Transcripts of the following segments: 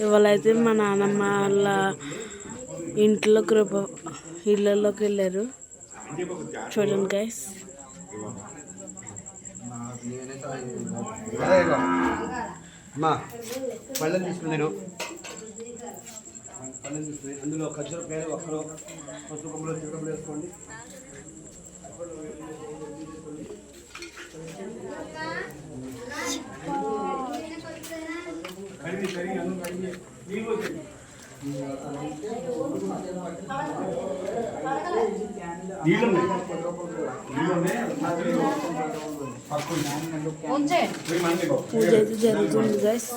ఇవాళ అయితే మా నాన్నమ్మ వాళ్ళ ఇళ్ళలోకి వెళ్ళారు. చూడండి గైస్. పళ్ళని తీసుకున్నారు. పళ్ళని తీసుకుని అందులో ఖర్జూరకాయలు ఒక్కరు పసుపు కొమ్మలు చిరకలు వేసుకోండి. పూజ అయితే జరుగుతుంది గైస్.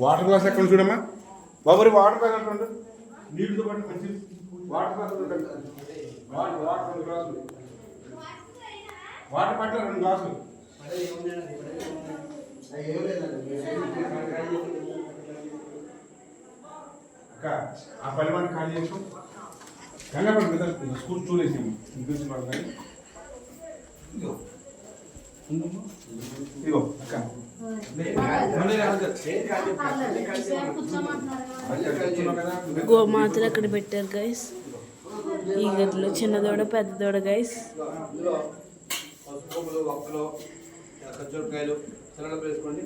వాటర్ గ్లాస్ ఎక్కడ చూడమ్మా బాబు, వాటర్ గ్లాస్ ఎక్కడ ఉంటుంది? నీటితో పాటు మంచి వాటర్ గ్లాస్ వాటర్ గ్లాసులు, వాటర్ పట్ల 2 గ్లాసులు. అక్క ఆ పరిమాణం ఖాళీ చేసాం. కంగాపడి మీద స్కూల్ చూలేసాము. ఇదిగో అక్క గోమాతలు అక్కడ పెట్టారు గైస్. ఈ గదిలో చిన్న దూడ పెద్ద దూడ గైస్. పసుపు కొమ్మలు ఒక్కలు ఖర్జూరకాయలు వేసుకోండి.